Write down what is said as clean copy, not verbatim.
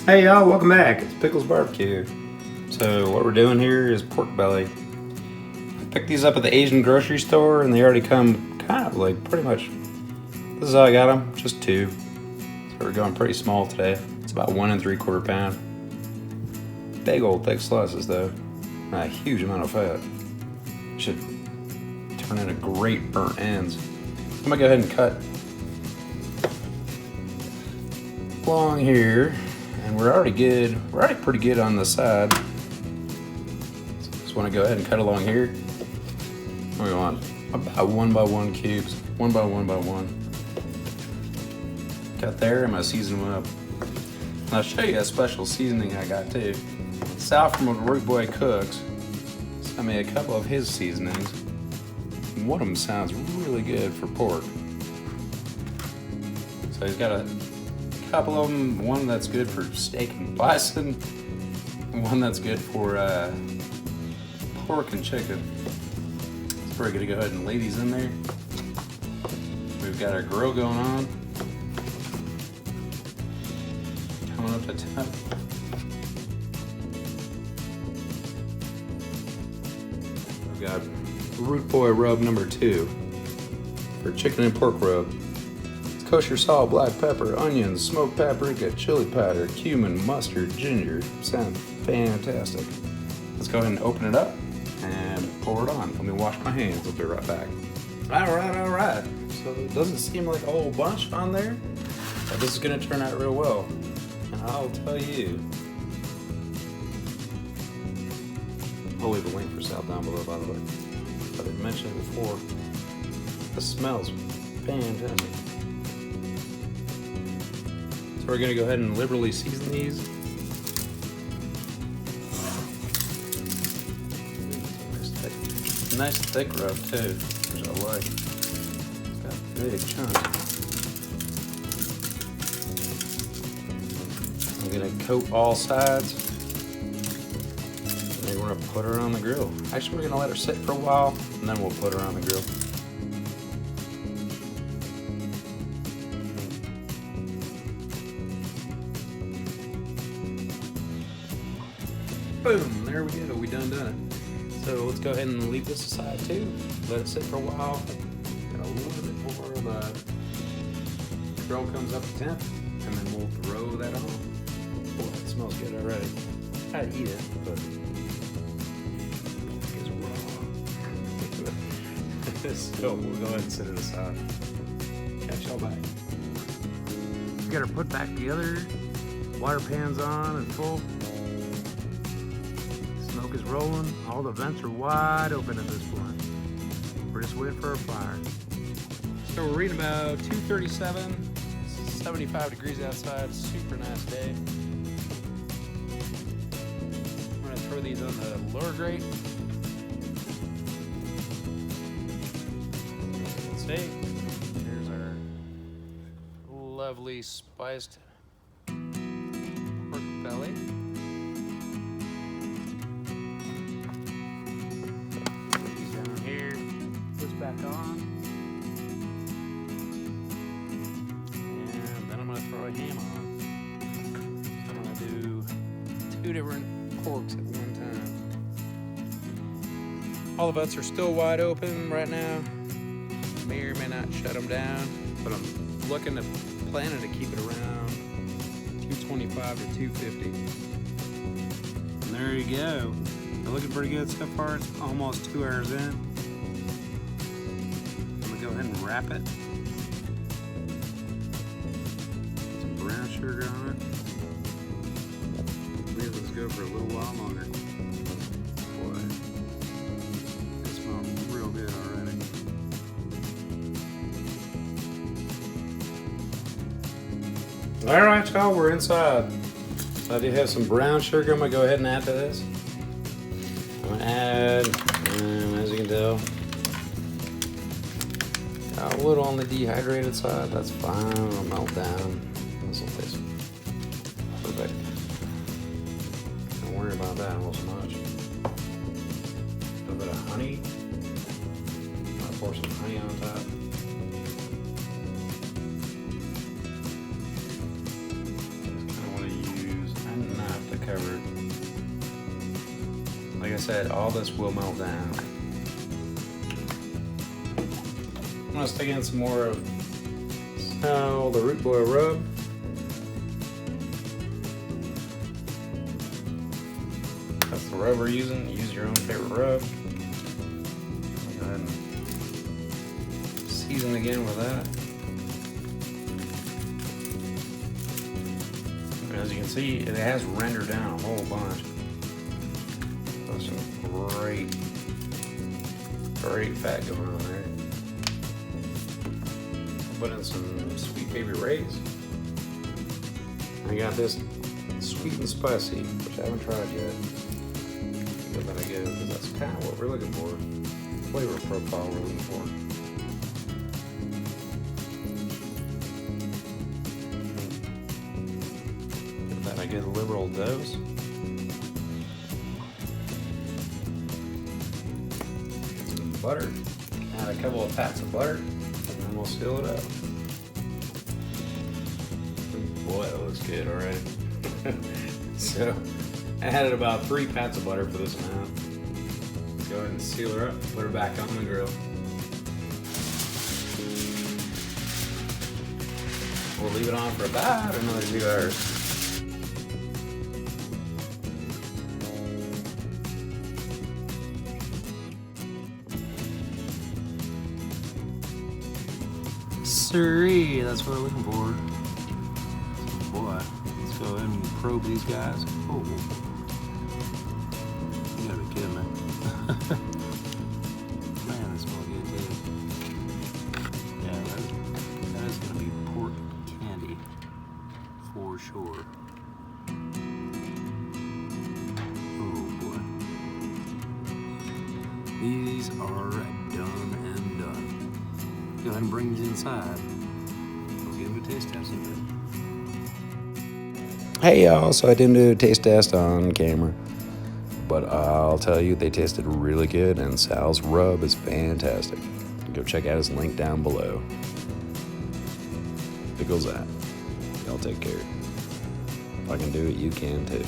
Hey y'all, welcome back. It's Pickles Barbecue. So what we're doing here is pork belly. I picked these up at the Asian grocery store and they already come kind of like pretty much. This is how I got them, just two. So we're going pretty small today. It's about 1 3/4 pound. Big old thick slices though. Not a huge amount of fat. Should turn into great burnt ends. I'm gonna go ahead and cut along here. And we're already good. We're already pretty good on the side. So just want to go ahead and cut along here. We want about 1 by 1 cubes, 1 by 1 by 1. Cut there. I'm gonna season them up. And I'll show you a special seasoning I got too. Sal from Root Boy Cooks sent me a couple of his seasonings. And one of them sounds really good for pork. So he's got a couple of them, one that's good for steak and bison, and one that's good for pork and chicken. So we're gonna go ahead and lay these in there. We've got our grill going on. Coming up to temp. We've got Root Boy rub number 2 for chicken and pork rub. Kosher salt, black pepper, onions, smoked paprika, chili powder, cumin, mustard, ginger. Sounds fantastic. Let's go ahead and open it up and pour it on. Let me wash my hands. I'll be right back. All right. So it doesn't seem like a whole bunch on there, but this is gonna turn out real well. And I'll tell you. I'll leave a link for Sal down below, by the way. But I mentioned it before. The smells fantastic. So we're gonna go ahead and liberally season these. Nice thick rub too, which I like. It's got a big chunk. I'm gonna coat all sides. And then we're gonna put her on the grill. Actually, we're gonna let her sit for a while, and then we'll put her on the grill. Boom, there we go, we done it. So let's go ahead and leave this aside too. Let it sit for a while. Got a little bit more of the grill comes up to temp, and then we'll throw that on. Boy, it smells good already. I'd eat it, but it's raw. So we'll go ahead and set it aside. Catch y'all back. We got her put back together. Water pan's on and full. Smoke is rolling. All the vents are wide open at this point. We're just waiting for our fire. So we're reading about 237, 75 degrees outside. Super nice day. We're gonna throw these on the lower grate. Let's see. Here's our lovely spiced pork belly. Back on, and then I'm going to throw a ham on. So I'm going to do 2 different porks at one time. All the vents are still wide open right now. May or may not shut them down, but I'm planning to keep it around 225 to 250. And there you go. They're looking pretty good so far. It's almost 2 hours in. Go ahead and wrap it. Put some brown sugar on it. Leave this go for a little while longer. Boy, it smells real good already. All right, y'all, we're inside. I do have some brown sugar. I'm gonna go ahead and add to this. I'm gonna add, as you can tell, a little on the dehydrated side, that's fine, it'll melt down. This will taste perfect. Don't worry about that so much. A little bit of honey. I'll pour some honey on top. Just kind of want to use I said, all this will melt down. I'm gonna stick in some more of the root boy rub. That's the rub we're using. Use your own favorite rub. Go ahead and season again with that. And as you can see, it has rendered down a whole bunch. That's some great fat going on there. Put in some sweet baby rays. I got this sweet and spicy, which I haven't tried yet. Give that a go, because that's kind of what we're looking for. Flavor profile we're looking for. Give that a good liberal dose. Some butter. Add a couple of pats of butter. And we'll seal it up. Boy, that looks good already. So, I added about 3 pats of butter for this amount. Let's go ahead and seal her up, put her back on the grill. We'll leave it on for about another 2 hours. Siree, that's what we're looking for. So boy, let's go ahead and probe these guys. Oh, you gotta be kidding me. Man, this smells good too. Yeah, that is gonna be pork candy for sure. Oh boy. These are done and done. Go ahead and bring these inside. We'll give them a taste test in a bit. Hey y'all, so I didn't do a taste test on camera, but I'll tell you they tasted really good, and Sal's rub is fantastic. Go check out his link down below. Pickles that. Y'all take care. If I can do it, you can too.